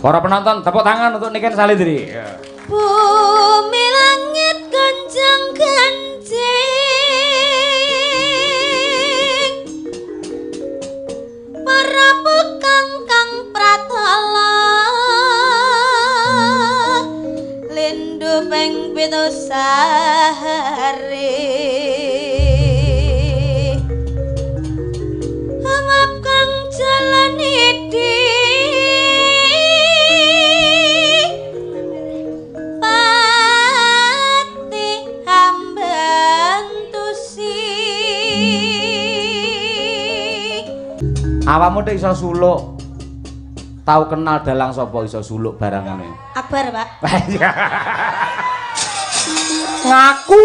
Para penonton, tepuk tangan untuk Niken Salidri. Bumi langit gonjang-ganjing para bekang kang pratala lindu ping pitu sahari amap kang jalan idi Awakmu nek iso suluk. Tahu kenal dalang sapa iso suluk barangane. Akbar, Pak. Ngaku.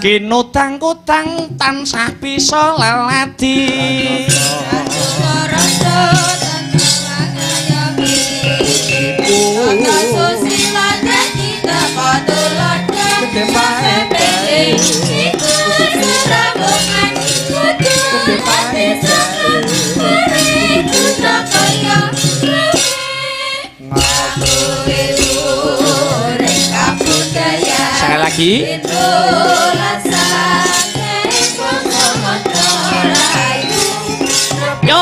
Kinutang-kutang tansah bisa leladi Sekali lagi yo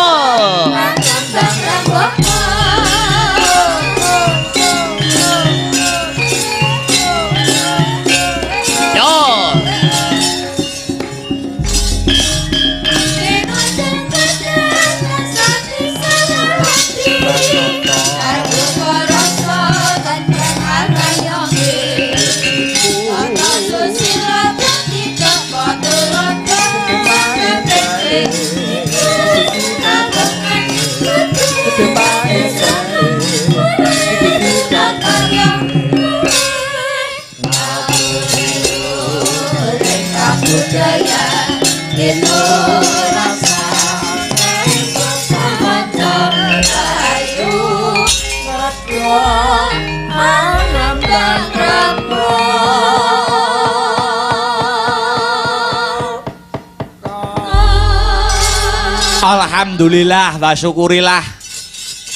Alhamdulillah wa syukurillah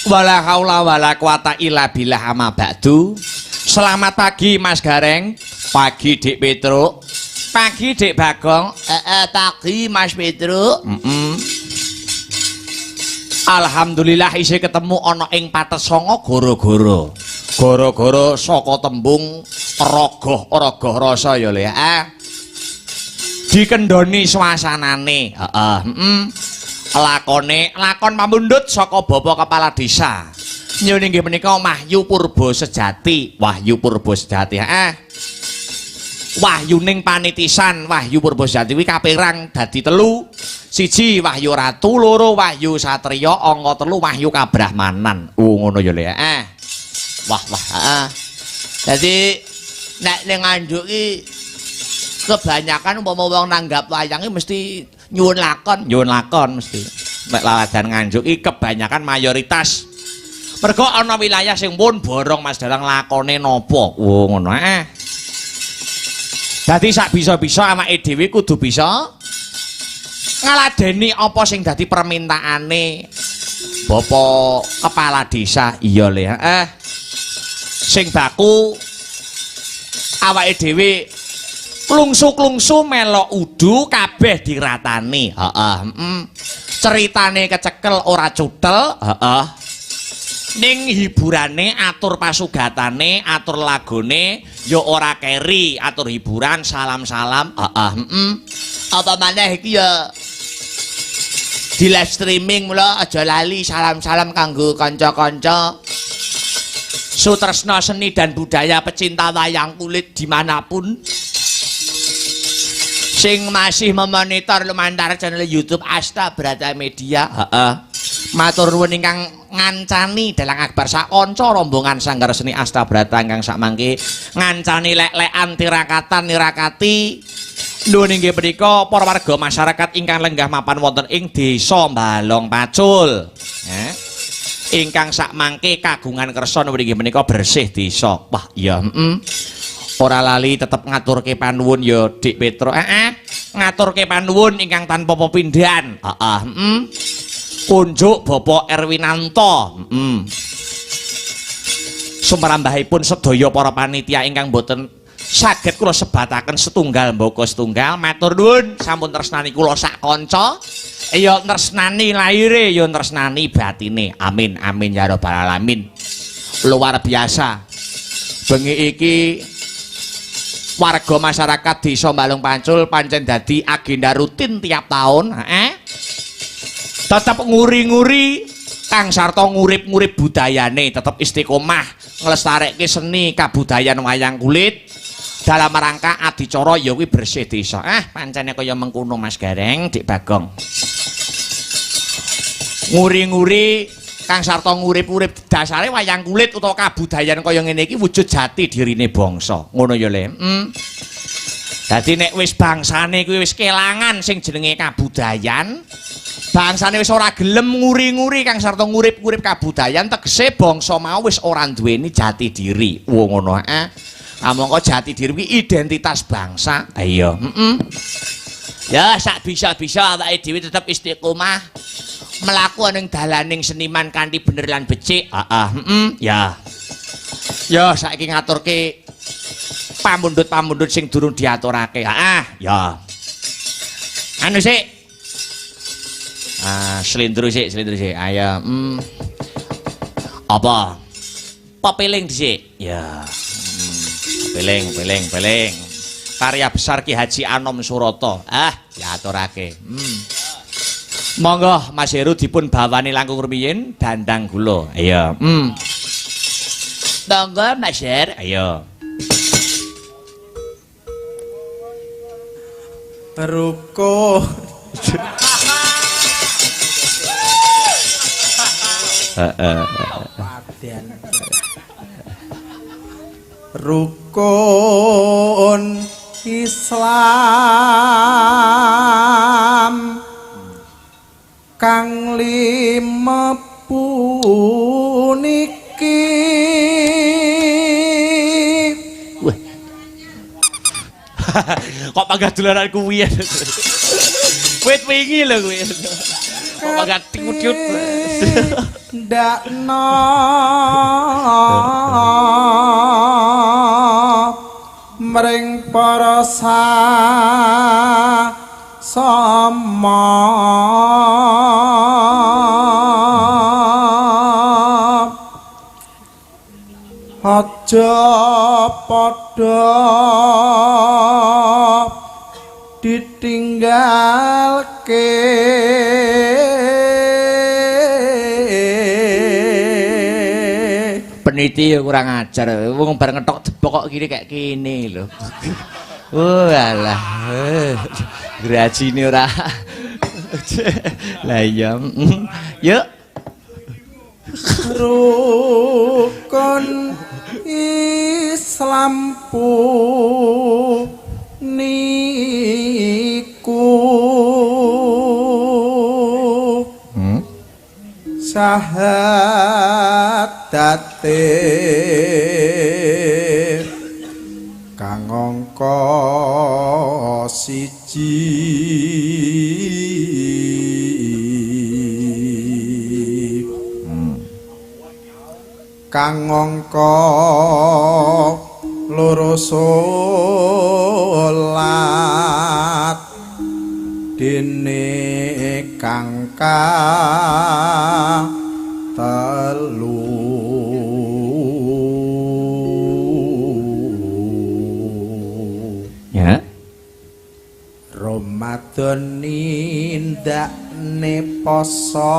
wala haula wala quwata illa billah amma ba'du. Selamat pagi Mas Gareng, pagi Dik Petruk, pagi Dik Bagong, pagi Mas Petruk. Alhamdulillah isih ketemu ana ing Patesanga gara-gara. Gara-gara saka tembung rogoh-rogoh rasa ya le. Dikendoni swasanane. Lakon pamundhut saka Bapak Kepala Desa. Nyuwun inggih menika Wahyu Purba Sejati. Wahyu Purba Sejati. Wahyuning panitisan Wahyu Purba Sejati kuwi kapérang dadi 3. 1 Wahyu Ratu, 2 Wahyu Satriya, angka 3 Wahyu Kabrahmanan. Ngono ya le. Wah. Dadi nek ning Nganjuk iki kebanyakan umpama wong nanggap wayange mesti nyuwun lakon mesti. Nek laladan Nganjuk iki kebanyakan mayoritas mergo ana wilayah sing pun borong Mas Dalang lakone napa. Ngono. Dadi sak bisa-bisa awake dhewe kudu bisa ngaladeni apa sing dadi permintaane Bapak Kepala Desa. Iya le. Sing baku awake dhewe klungsu-klungsu melok udu kabeh diratani. Ceritane kecekel ora cutel. Ning hiburane atur pasugatane, atur lagone ya ora keri, atur hiburan, salam-salam. Apa maneh iki ya di live streaming mula aja lali salam-salam kanggo kanca-kanca sutresna seni dan budaya pecinta wayang kulit dimanapun sing masih memonitor lumantar channel YouTube Asta Brata Media. Matur nuwun ingkang ngancani dalang akbar sak kanca rombongan Sanggar Seni Astabrata ingkang sakmangke ngancani lek-lekan tirakatan nirakati nuwun inggih punika para warga masyarakat ingkang lenggah mapan wonten ing Desa Balong Pacul. Ingkang sakmangke kagungan kersa nuwun inggih menika bersih desa. Wah, ya ora lali tetep ngaturke panuwun ya Dik Petro. Ngaturke panuwun ingkang tanpa pepindhan. Kunjuk Bapak Erwinanto. Sumrambahipun sedaya para panitia ingkang boten saged kula sebataken setunggal mboko setunggal. Matur nuwun sampun tresnani kula sak kanca. Ya tresnani laire ya tresnani batine. Amin amin ya rabbal alamin. Luar biasa. Bengi iki warga masyarakat Desa Balong Pacul pancen dadi agenda rutin tiap tahun. Tetap nguri-nguri kang sarta ngurip-ngurip budayane, tetap istiqomah nglestarekke seni kabudayan wayang kulit dalam rangka adicara ya kuwi bersih desa. Pancene kaya mengkono Mas Gareng, Dik Bagong. Nguri-nguri kang sarta ngurip-urip dasare wayang kulit utawa kabudayan kaya ngene iki wujud jati dirine bangsa. Ngono ya, Le. Dadi nek wis bangsane kuwi wis kelangan sing jenenge kabudayan, bangsane wis ora gelem nguri-nguri kang sarta ngurip-urip kabudayan, tegese bangsa mau wis ora duweni jati diri. Wo ngono. Mongko jati diri kuwi identitas bangsa. Iya, ya sak bisa-bisa awake dhewe tetep istiqomah mlaku ning dalaning seniman kanthi bener lan becik. Ya. Ya saiki ngaturke pamundhut-pamundhut sing durung diaturake. Ya. Anu sik. Slendro sik. Ayo. Apa? Pepeling dhisik. Ya. Peling. Karya besar Ki Haji Anom Surata. Diaturake. Monggo Mas Heru dipun bawani langkung rumiyin dandang gula. Ayo. Monggo Mas Her. Ayo. Ruko Rukun Islam kang lima puniki kok panggah dolanan kuwi ya. Wit wingi lho kuwi. Kok panggah tiut-tiut. Ndakno mring para sama aja padha ditinggalke peniti ya kurang ajar wong bar ngetok debok kok kiri kayak kene lho. Walah grajine ora lah iya yuk rukun Islam niku syahadat kang angka siji kang angka loro salat dene kang telu ya Ramadan nindakne poso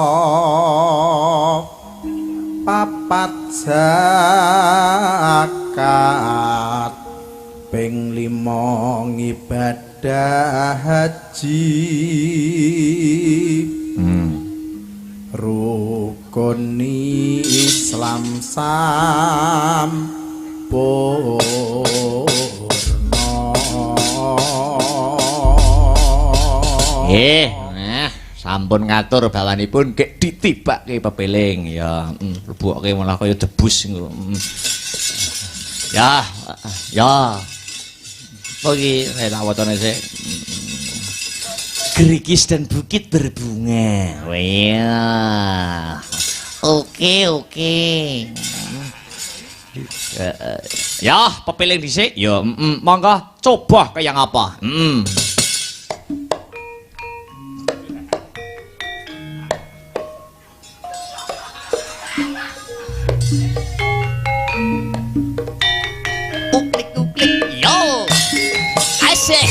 papat zakat ping 5 ibadah haji lakoni Islam sampurna. Sampun ngatur bawanipun gek ditibake pepeling ya. Lebuke malah kaya debus engko. Ya, ya. Oke, saya tak wacana sih. Gerigis dan bukit berbunga. Wah. Oke. Ya, pepeling dhisik. Ya, monggo coba kayak apa. Uklik, yo. Asik.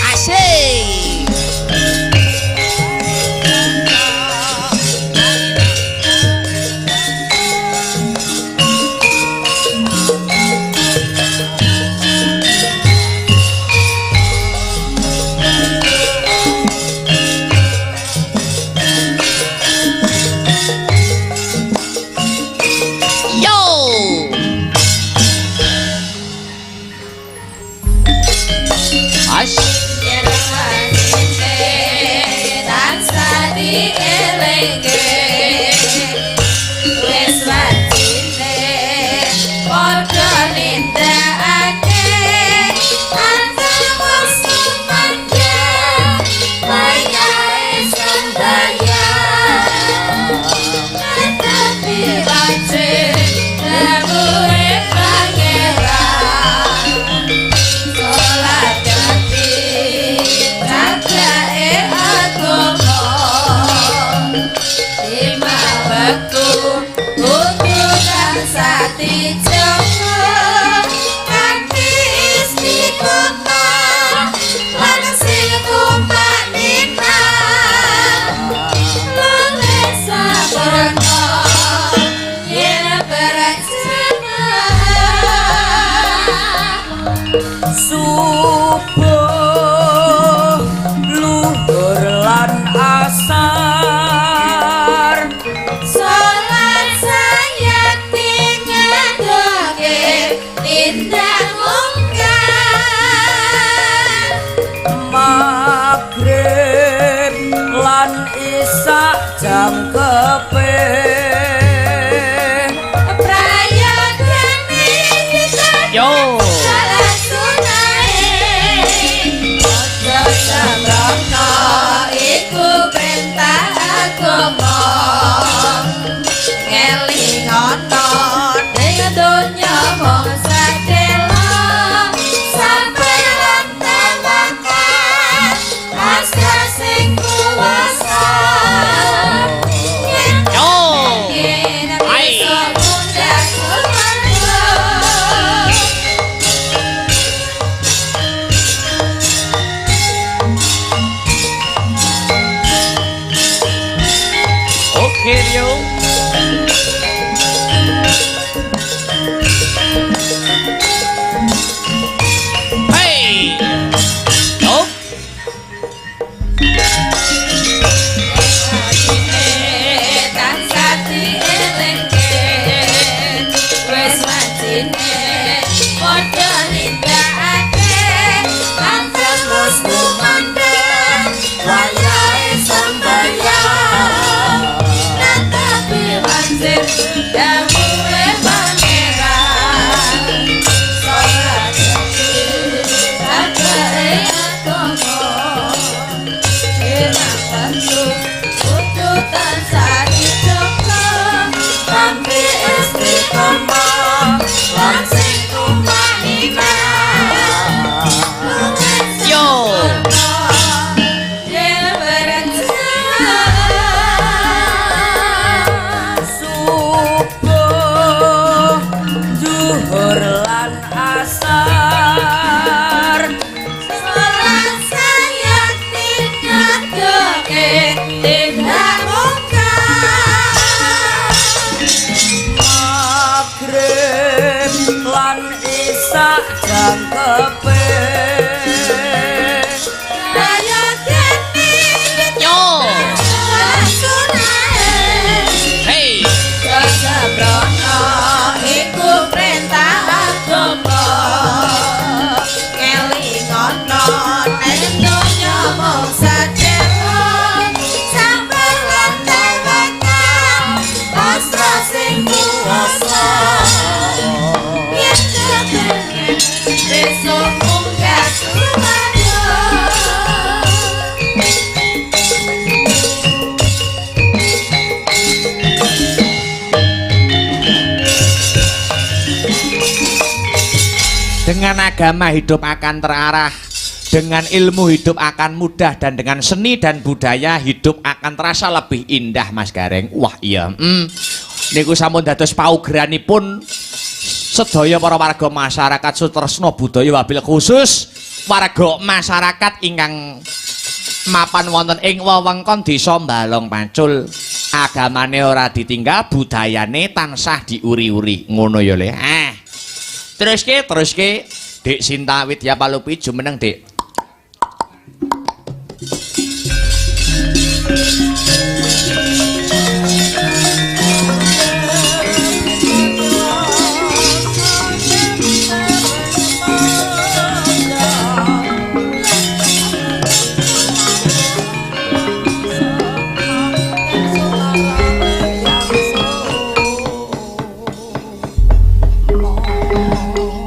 agama hidup akan terarah, dengan ilmu hidup akan mudah, dan dengan seni dan budaya hidup akan terasa lebih indah, Mas Gareng. Wah iya, niku sampun dados paugeranipun sedaya para warga masyarakat sutresna budaya, wabil khusus warga masyarakat ingkang mapan wonten ing wewengkon desa Balong Pacul. Agamane ora ditinggal, budayane tansah diuri-uri. Ngono ya Le. Teruske Dik Sinta Widya Palupi jumeneng Dik.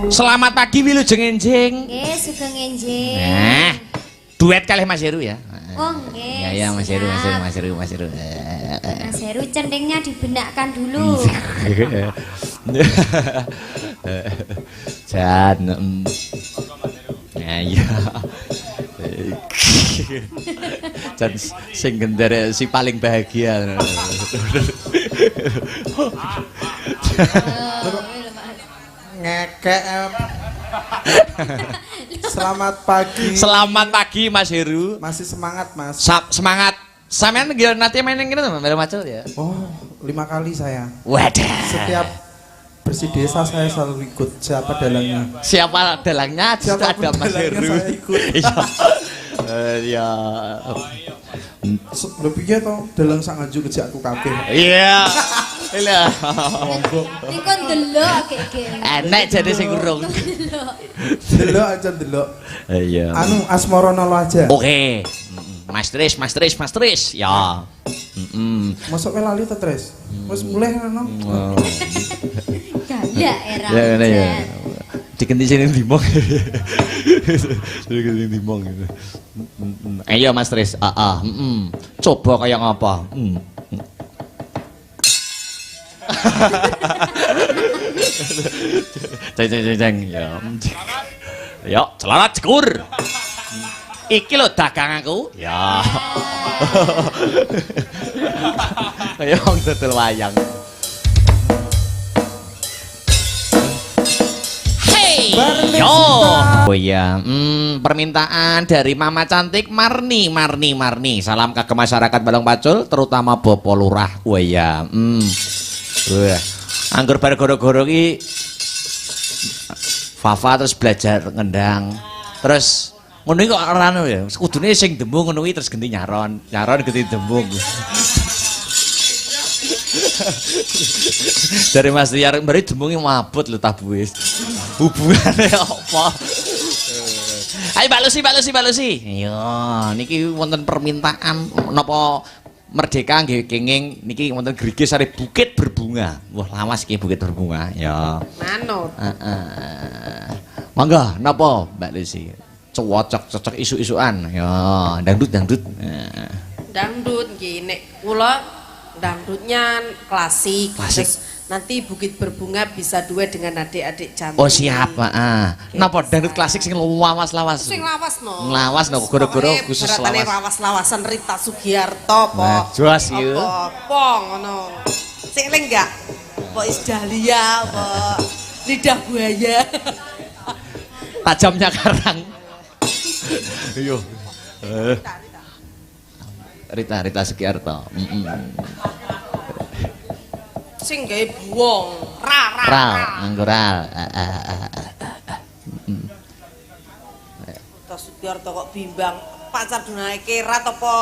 Selamat pagi Wilujeng Enjing. Nggih, sugeng enjing. Nah, duet kalih Mas Heru ya. Oh, nggih. Ya Mas Heru. Mas Heru centengnya dibenakkan dulu. Jan. Ya iya. Jan sing gendere si paling bahagia. Ngekek. Selamat pagi. Selamat pagi Mas Heru. Masih semangat Mas? Semangat. Sampean nanti main yang gini tuh, Mbak Macul ya? Oh, 5 kali saya. Wadah. Setiap bersih desa saya selalu ikut. Siapa dalangnya? Siapa dalangnya? Justru ada Mas dalangnya Heru. saya ikut. Iya. Lebihnya toh dalang sak ngaju kejak aku kabeh. Iya. Iya. Iki kon delok kek. Enak jadi sing urung. Delok aja delok. Iya. Anu Asmara lo aja. Oke. Mas Tris. Ya. Masuk ke lali ta, Tris? Wis mulai ngono. Gaya era. Ya ngene ya. Diganti sini dimong. Diganti dimong gitu. Ayo Mas Tris. Coba kayak apa? Ceng. Ya, celana cekur. Iki lho dagang aku. Ya. Kayak wong dodol wayang. Hey. Yo. Oh iya, permintaan dari Mama Cantik Marni. Salam ke masyarakat Balong Pacul, terutama Bapak Lurah. Oh iya. Wah. Anggur bar goro-goro ki Fafa terus belajar ngendang. Terus ngono kok ora anu ya. Kudune sing dembung ngono terus ganti nyaron ganti dembung. Dari Mas Riyar mbari dembunge mabut lho tabuis. Hubungane apa? Ayo Mbak Lucy. Iya, niki wonten permintaan napa Merdeka nggih kenging niki wonten Grigis sare Bukit Berbunga. Wah, lawas iki Bukit Berbunga. Ya. Manut. Mangga napa Mbak Lucy? Cocok isu-isuan. Ya, dangdut. Dangdut nggih nek kula dangdutnya klasik. Terus nanti Bukit Berbunga bisa duet dengan adik-adik cantik. Oh siap, napa dangdut klasik sing lawas-lawas? Sing lawas no. Lawas no goro-goro khusus lawas. Lawas-lawasan Rita Sugiarto Nah, jelas ya. Apa ngono. Sing eling enggak? Apa Isdahlia, apa Lidah Buaya. Tajamnya karang. Yo. Rita Sugiarto. Sing gawe buwong, Anggural. Rita Sugiarto kok bimbang pacar dunane kerat apa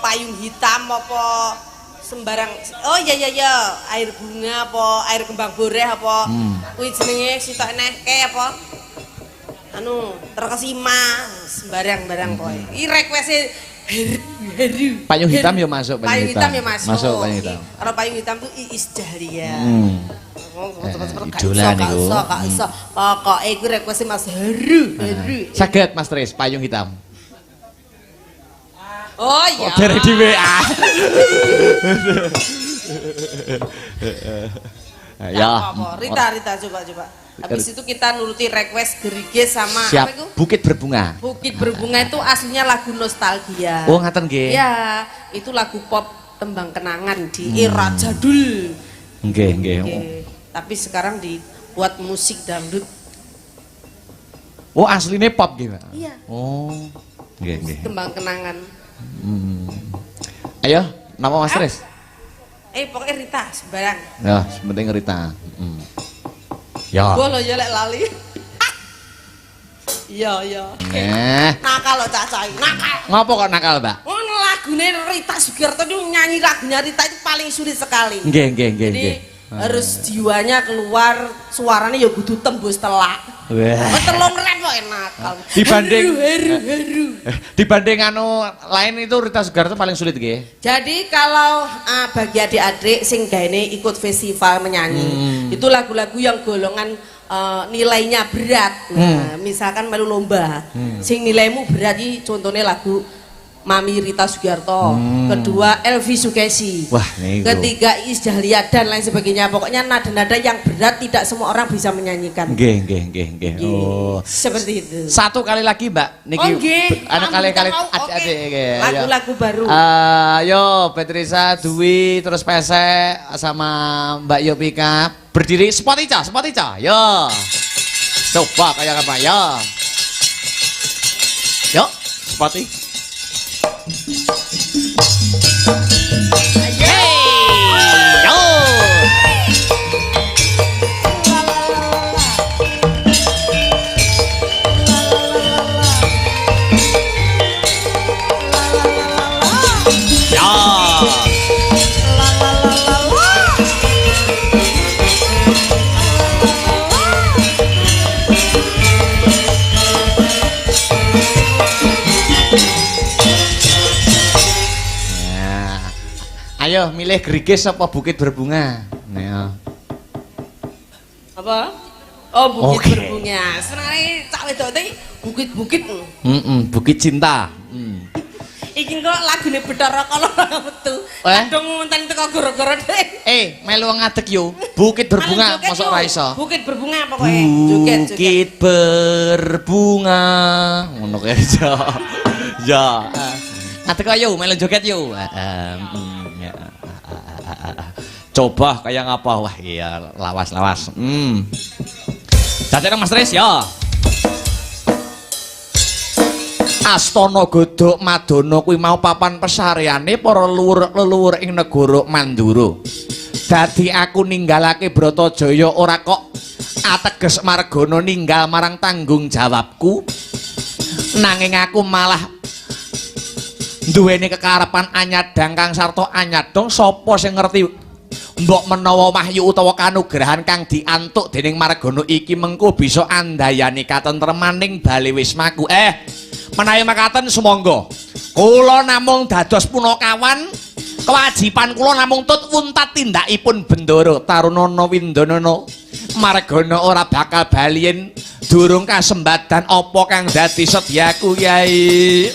payung hitam apa sembarang. Oh iya air bunga apa air kembang boreh apa kuwi jenenge sitok enehke apa anu terkesima sembarang kowe iki request Heru. Payung hitam ya masuk payung hitam ya masuk. Masuk payung hitam. Kalau payung hitam tuh Iis Dahlia. Idola niku. Gak iso. Pokoke iku request Mas Heru. Saged Mas Tris payung hitam. Oh iya. Dari di WA. Ya. Apa? Rita coba. Habis itu kita nuruti request Gerige sama Siap. apa itu? Bukit Berbunga. Bukit Berbunga itu aslinya lagu nostalgia. Oh, ngaten nggih. Ya, itu lagu pop tembang kenangan di era jadul. Nggih. Oke. Tapi sekarang dibuat musik dangdut. Oh, aslinya pop gitu. Iya. Oh. Nggih. Tembang kenangan. Ayo, nama Mas Tris? Pokoknya Rita sembarang. Ya, penting Rita. Ya. Gua lo ya lek lali. Iya. Nakal lo cacai, nakal. Ngopo kok nakal, Mbak? Ono lagune Rita Sugiarto itu nyanyi lagunya Rita itu paling sulit sekali. Nggih. Jadi harus jiwanya keluar, suaranya ya kudu tembus telak. Wah. Telung rep kok nakal. Dibanding haru. dibanding anu lain itu Rita Sugiarto paling sulit nggih. Jadi kalau bagi adik-adik sing gaene ikut festival menyanyi, itu lagu-lagu yang golongan nilainya berat. Nah, misalkan melu lomba, sing nilaimu berat iki contohnya lagu Mami Rita Sugiarto, kedua Elvi Sukesi, Wah, niku. ketiga Iis Dahlia dan lain sebagainya. Pokoknya nada-nada yang berat tidak semua orang bisa menyanyikan. Nggih. Oh. Seperti itu. Satu kali lagi, Mbak. Niki. Anak kali-kali adik-adik nggih. Lagu-lagu baru. Ayo, Petrisa, Dwi, terus Pesek sama Mbak Yopika berdiri spot Ica. Yo. Coba kayak apa ya? Yo, spot Ica. Yo. Ayo milih Gerigis apa Bukit Berbunga? Ya. Apa? Oh, Bukit Oke. Berbunga. Senengane cak wedok iki bukit-bukit. Bukit Cinta. Iki kok lagune Bathara Kala ora metu. Kadung ngenteni teko gara-gara dhek. Melu ngadeg yo. Bukit Berbunga mosok ora iso. Bukit Berbunga pokoke. Joget. Bukit Berbunga. Ngono kae aja. Ya. Ngadeg ayo melu joget yo. Coba kayak ngapa? Wah iya lawas. Dadekno Mas Tris ya. Astana Godhok Madana kuwi mau papan pesareane para leluhur ing negara Mandura. Dadi aku ninggalake Bratajaya ora kok ateges margana ninggal marang tanggung jawabku. Nanging aku malah duweni kekarepan anyadang kang sarta anyadong sapa sing ngerti mbok menawa wahyu utawa kanugrahan kang diantuk dening margana iki mengko bisa andayani katentremaning bali wismaku. Menawi makaten sumangga kula namung dados punakawan, kewajiban kula namung tut wuntat tindakipun Bendara Tarunana Windanana margana ora bakal balien durung kasembadan apa kang dadi sedyaku Yai.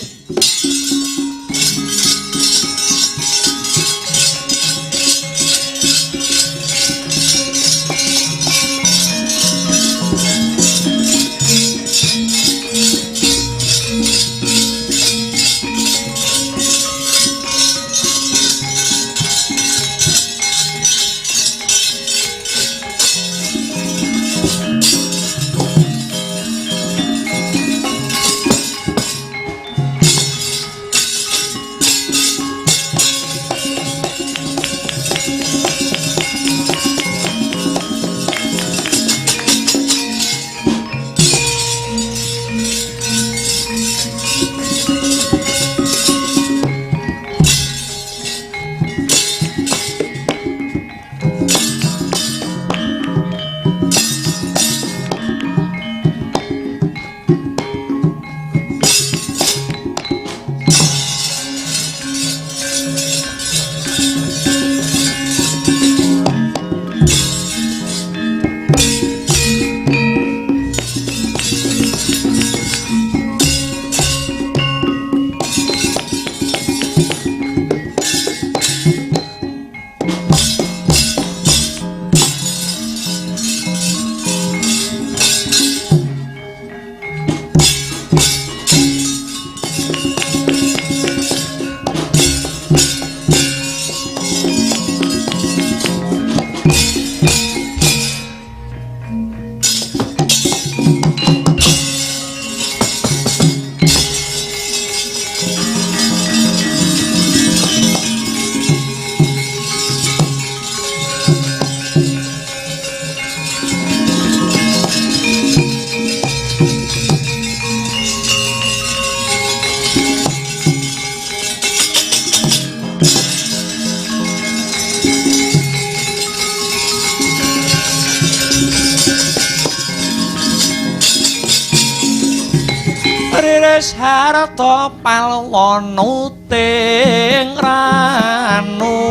wis harta palwana ting ranu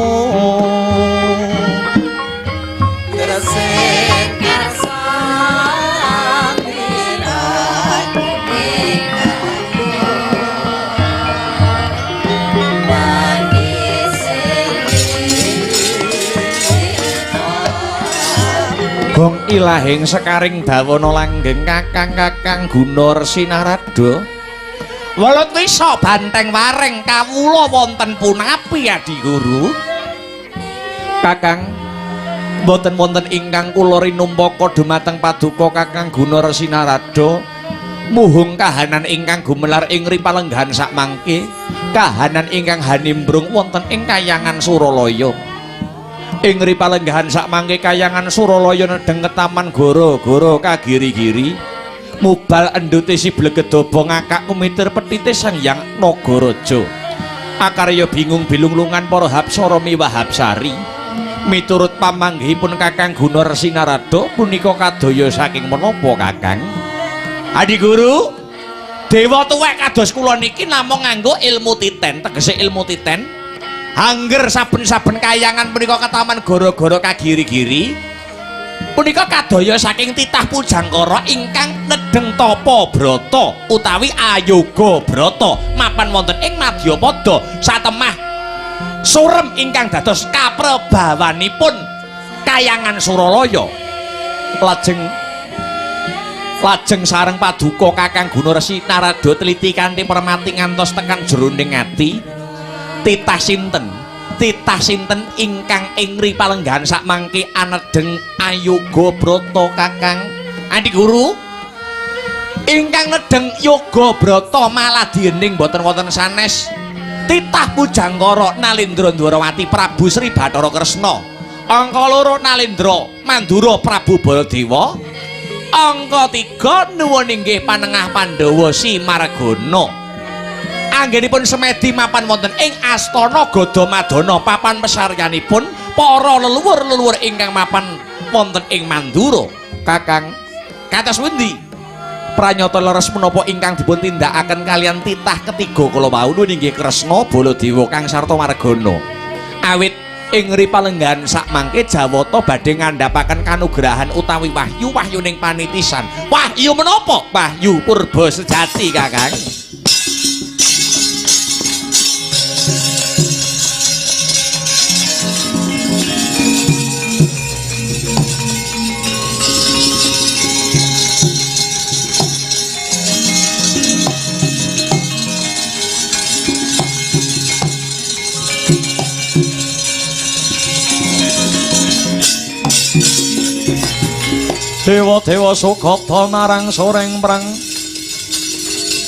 Gresik karsa Gong ilahing sekaring dawana langgeng kakang Guna Resinarada welut wisa banteng wareng kawula wonten punapi Adi Guru Kakang boten wonten ingkang kula rinumpaka dumateng paduka Kakang Guna Resinarada muhung kahanan ingkang gumelar ing ripalenggahan sakmangke kahanan ingkang hanimbrung wonten ing kayangan Suralaya ing ripalenggahan sakmangke kayangan Suralaya nedeng ketaman goro-goro kagiri-giri mubal endute si blegedaba ngakak kumitir petite Sang Hyang Nagaraja akarya bingung bilunglungan para hapsara miwah hapsari miturut pamanggihipun Kakang Guna Resinarada punika kadaya saking menapa Kakang Adi Guru dewa tuwek kados kula niki namung nganggo ilmu titen tegese ilmu titen angger saben-saben kayangan punika ketaman goro-goro kagiri-giri punika kadaya saking titah pujangkara ingkang nedeng tapa brata utawi ayoga brata mapan wonten ing Madyapada satemah surem ingkang dados kaprebawanipun kayangan Suralaya lajeng sareng paduka Kakang Guna Resinarada teliti kanthi permati ngantos tekan jroning ati titah sinten ingkang ing ripalenggahan sakmangke anedeng ayoga brata Kakang Adi Guru ingkang nedeng yoga brata maladiening boten wonten sanes titah pujangkara Nalendra Dwarawati Prabu Sri Bathara Kresna angka 2 Nalendra Mandura Prabu Baladewa angka 3 nuwun inggih panengah Pandhawa Si Margana anggenipun semedi mapan wonten ing Astana Gadamadana papan pesaryanipun para leluhur-leluhur ingkang mapan wonten ing Mandura Kakang kados pundi pranyata leres menapa ingkang dipun tindakaken kalian titah ketiga kala wau inggih Kresna Baladewa kang sarta Margana awit ing ripalenggahan sakmangke Jawata badhe ngandhapaken kanugrahan utawi wahyu-wahyuning panitisan wahyu menapa wahyu purba sejati Kakang Dewa-dewa Sugata marang soreng prang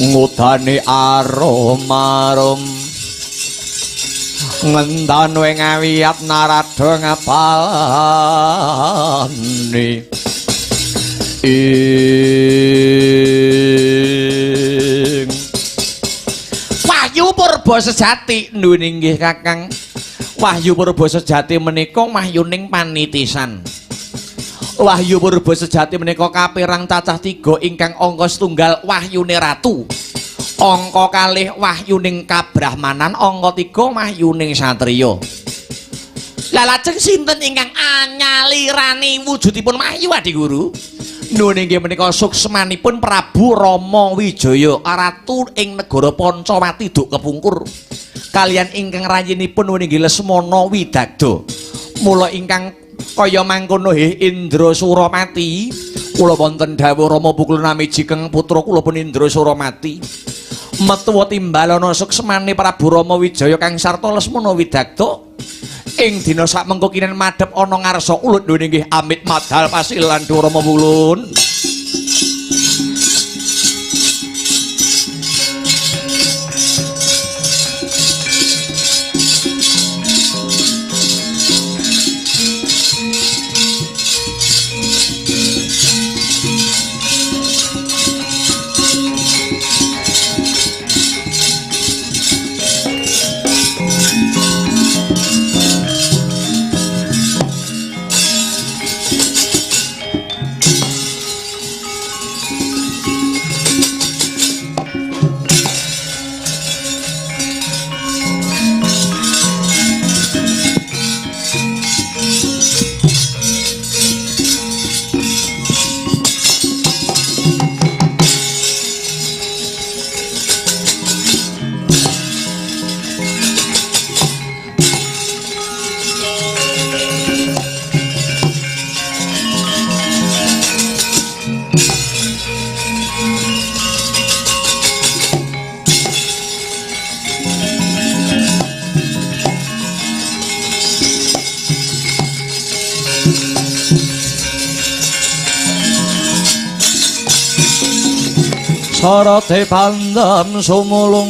ngudane aromarum ngendan we ngawiyat narada ngapalani ing wahyu purba sejati nuwun inggih Kakang wahyu purba sejati menika wahyuning panitisan wahyu purba sejati menika kapirang cacah 3 ingkang angka 1 wahyune ratu angka 2 wahyuning kabrahmanan angka 3 wahyuning satriya la lajeng sinten ingkang anyalirani wujudipun wahyu Adi Guru nuwun inggih menika suksmanipun Prabu Rama Wijaya ratu ing negara Pancawati duk kepungkur kalian ingkang rayinipun nuwun inggih Lesmana Widagda mula ingkang kaya mangkono Indra Suramati kula wonten dawuh Rama Pukul Namiji keng putra kula pun Indra Suramati metuwa timbalana suksmane Prabu Rama Wijaya kang sarta Lesmana Widagda ing dina sakmengko kinen madhep ana ngarsa ulut nuwun inggih amit madhal pasilan Rama Pulun Sarate pandam sumulung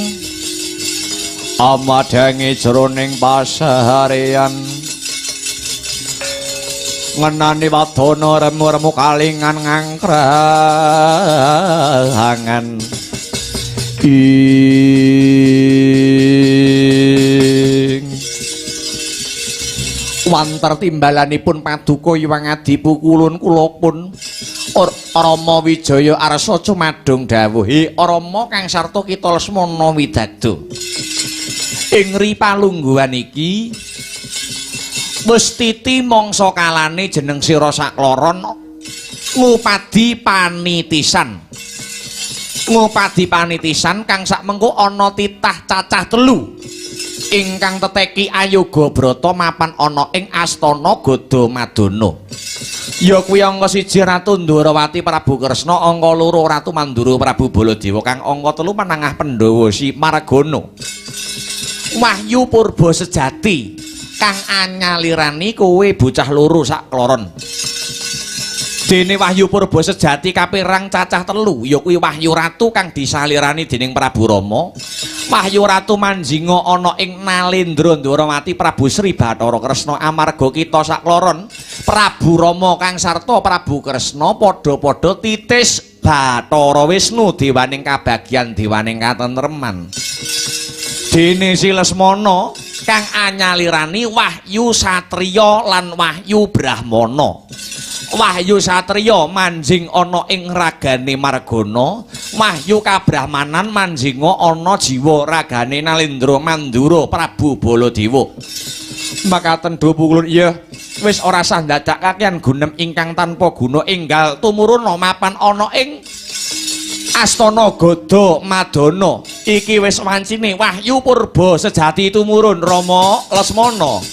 amadangi jroning pasarean ngenani wadana remu-remu kalingan ngangkrahangan ing wanter timbalanipun paduka Hyang Adi pukulun kula pun Rama Wijaya arsa cumadung dawuh Rama kang sarta kita lesmana widado ing ripalungguhan iki wis titi mangsa kalane jeneng sira sakloron ngupadi panitisan kang sakmengko ana titah cacah 3 ingkang teteki Ayoga Brata mapan ana ing Astana Gadamadana ya kuwi angka 1 Ratu Ndwarawati Prabu Kresna angka 2 Ratu Mandura Prabu Baladewa kang angka 3 Panangah Pandhawa Si Margana wahyu purba sejati kang anyalirani kowe bocah loro sak kloron dene wahyu purba sejati kapirang cacah 3 ya kuwi Wahyu Ratu kang disalirani dening Prabu Rama Wahyu Ratu Manjinga ana ing Nalendra Ndwarawati Prabu Sri Bathara Kresna amarga kita sak kloron Prabu Rama kang sarta Prabu Kresna padha-padha titis Bathara Wisnu dewaning kabagyan dewaning katentreman dene si Lesmana kang anyalirani Wahyu Satriya lan Wahyu Brahmana Wahyu Satriya manjing ana ing ragane Margana Wahyu Kabrahmanan manjinga ana jiwa ragane Nalendra Mandura Prabu Baladewa makaten do pukulun iya wis ora sah dadak kakehan gunem ingkang tanpa guna enggal tumurun mapan ana ing Astana Gadamadana iki wis wancine wahyu purba sejati tumurun Rama Lesmana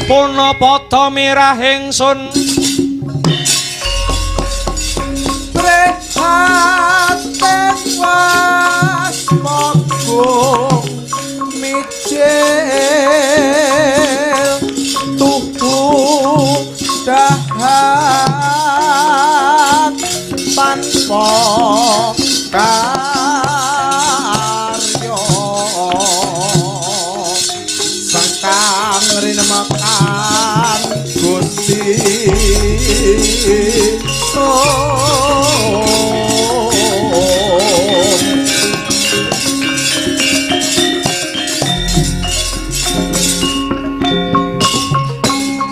Punapata mirah ingsun Prihatin wasmagung mijil tuhu dahat tanpa karya sangkang rinemakan Gusti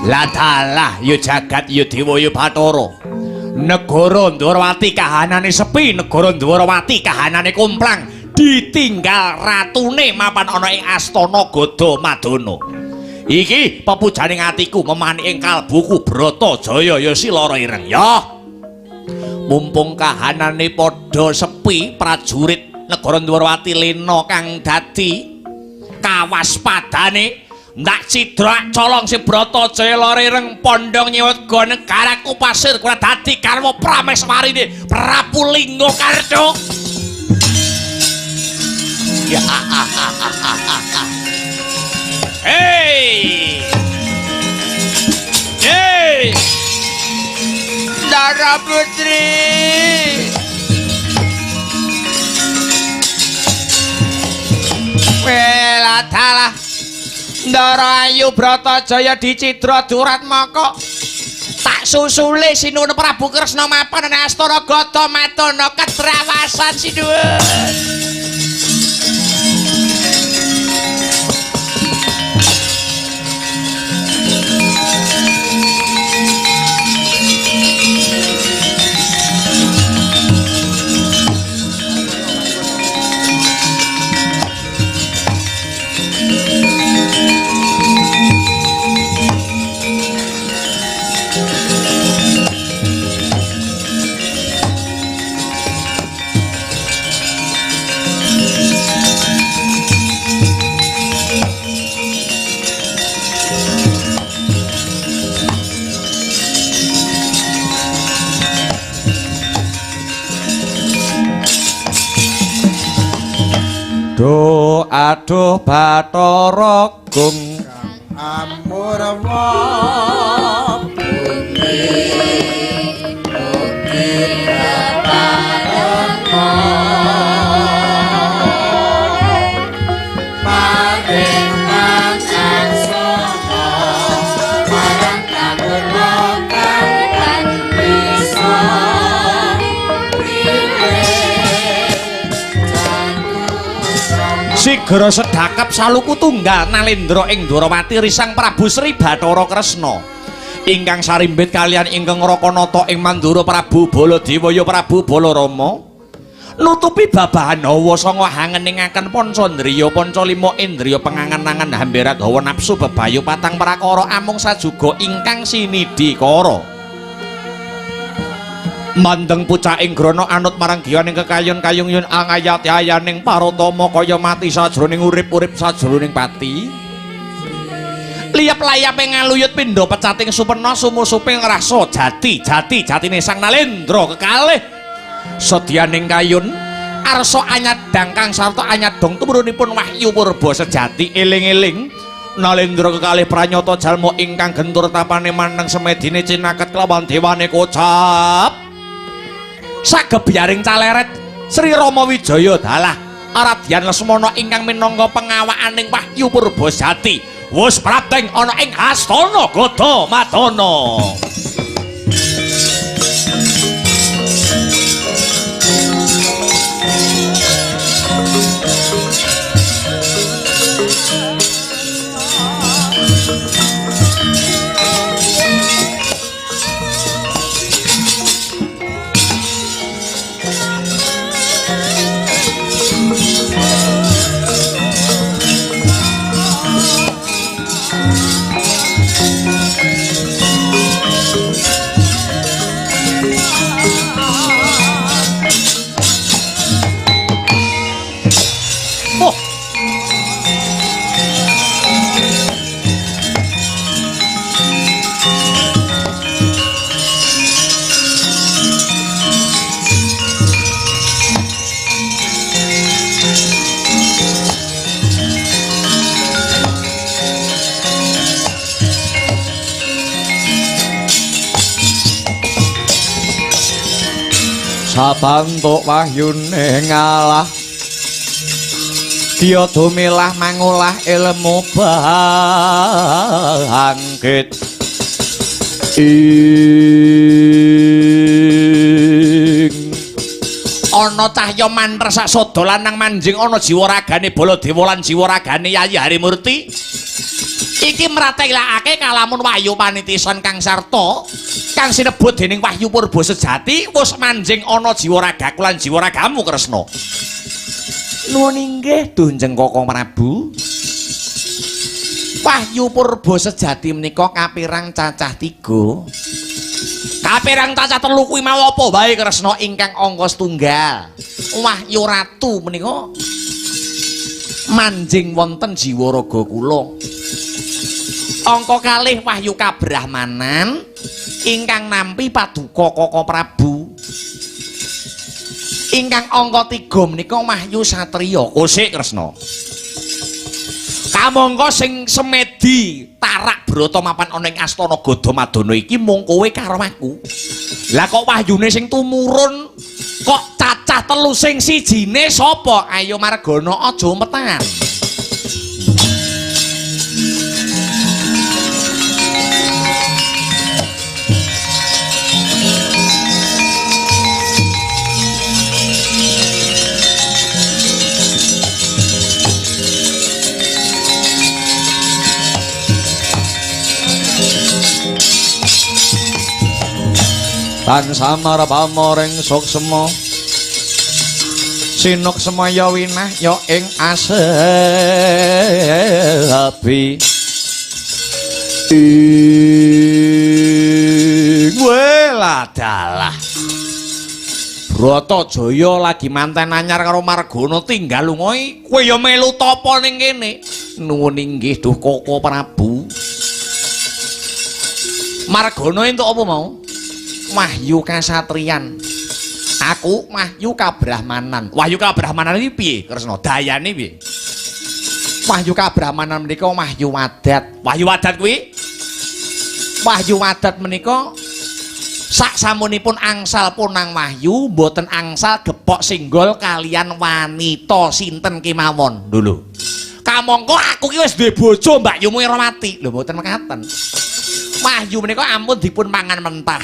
Ladalah yu jagat yu dewa yu Bathara negara Ndwarawati kahanane sepi negara Ndwarawati kahanane kumplang ditinggal ratune mapan ana ing Astana Gadamadana iki pepujaning atiku memani ing kalbuku Bratajaya ya Silara Ireng ya mumpung kahanane padha sepi prajurit negara Ndwarawati lena kang dadi kawaspadane ndak cidrak colong si Bratajaya Ireng pondong nyewet go negaraku pasir kula dadi karwa prameswarine Prabu Linggakarta ya hey hey para putri. Wela dalah Ndara Ayu Bratajaya dicidra durat maka tak susule sinuwun Prabu Kresna mapan ana Astana Gadamadana kedrawasan sinuwun. Do aduh Bathara Gung Amurwa bumi mugi kaparenga paring mangan saka marang kamurwa kang bisa Sigara sedakap saluku tunggal Nalendra ing Dwarawati risang Prabu Sri Bathara Kresna ingkang sarimbit kalian ingkang Rakanata ing Mandura Prabu Baladewaya Prabu Balarama nutupi babahan hawa sanga hangeningaken Pancandriya Pancalima indriya pengangen-angen hamberat hawa nafsu bebayu patang prakara amung sajuga ingkang sinidikara mandeng pucaking grana anut marang giyaning kekayon-kayung yun angayat-ayaning paratama kaya mati sajroning urip-urip sajroning pati liyap-layape ngaluyut pindha pecating supena sumusuping rasa jatine Sang Nalendra kekalih sedyaning kayun arsa anyadang kang sarta anyadong tumurunipun Wahyu Purba sejati eling-eling Nalendra kekalih pranyata jalma ingkang gentur tapane maneng semedine cinaket kelawan dewane kocap sagebyaring caleret Sri Rama Wijaya dalah Aradyan Lesmana ingkang minangka pengawakaning Wahyu Purba Jati wis prapting ana ing Astana Gadamadana. Sabantuk wahyune ngalah dia dumilah mangolah ilmu bangkit ing ana cahya mantra sak sada lanang manjing ana jiwa ragane Baladewa lan jiwa ragane Yayi Harimurti iki mratelakake kalamun wahyu panitisan kang sarta kang sinebut dening Wahyu Purba sejati wis manjing ana jiwa ragaku lan jiwa ragamu Kresna. Nuwun inggih Dunjeng Kakang Prabu. Wahyu Purba sejati menika kapirang cacah 3. Kapirang cacah 3 kuwi mau apa wae Kresna ingkang angka setunggal. Wahyu Ratu menika manjing wonten jiwa raga kula. Angka kalih Wahyu Kabrahmanan ingkang nampi paduka Kaka Prabu. Ingkang angka 3 menika Wahyu Satriya Kosik Kresna. Kamangka sing semedi tarak brata mapan ana ing Astana Gadamadana iki mung kowe karo aku. Lah kok wahyune sing tumurun kok cacah telu sing sijine sapa? Ayo Margana aja umpetan. Tan samar pamoring suksema sinuk semaya winah ya ing asebi wela dalah Bratajaya lagi manten anyar karo Margana tinggal lunga kowe ya melu tapa ning kene nuwun inggih duh Koko Prabu Margana entuk apa mau wahyu kasatriyan aku wahyu kabrahmanan wahyu kabrahmanan iki piye Kresna dayane piye wahyu kabrahmanan menika wahyu wadat kuwi wahyu wadat menika sak samunipun angsal punang wahyu mboten angsal gepok singgol kalian wanita sinten kemawon dulu kamangka aku ki wis duwe bojo Mbak Yumu Erawati lho mboten mekaten wahyu menika ampun dipun mangan mentah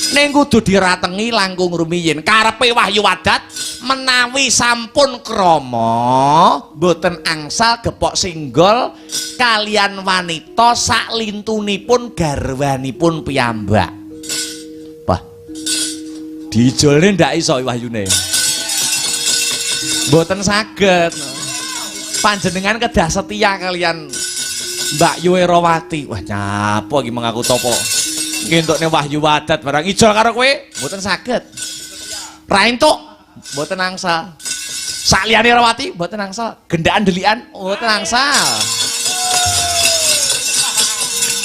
ning kudu diratengi langkung rumiyin karepe wahyu wadat menawi sampun krama mboten angsal gepok singgol kalian wanita sak lintunipun garwanipun piyambak. Wah. Dijolne ndak iso wahyune. Mboten saged. Panjenengan kedah setia kalian Mbak Yu Erawati. Wah nyapa iki mengaku topo. Ngentukne wahyu wadat barang ijol karo kowe mboten saged. Ra entuk mboten angsal. Sakliyane Erawati mboten angsal. Gendaan delikan mboten angsal.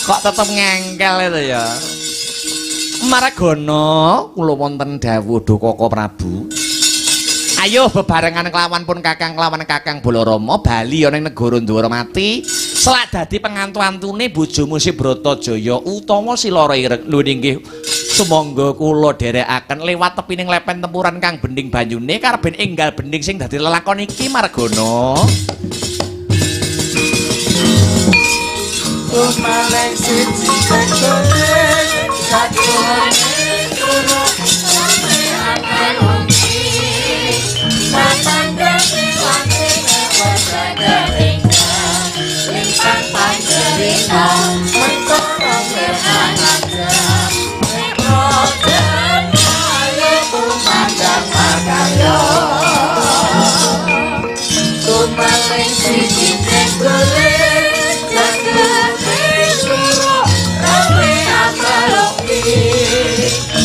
Kok tetep ngengkel itu ya. Margana kula wonten dawuh Duh Koko Prabu. Ayo bebarengan kelawan pun Kakang kelawan Kakang Balarama bali ana ing negara Ndwaramati selak dadi pengantu-antune bojomu si Bratajaya utawa si Lara Ireng. Lho nggih sumangga kula dherekaken liwat tepining lepen tempuran kang bening banyune karben enggal bening sing dadi lelakon iki Margana. Sumaleng siji sekone sakjroning turu sampe akal umpi satandhange wangene wasagaring lintang panjenengan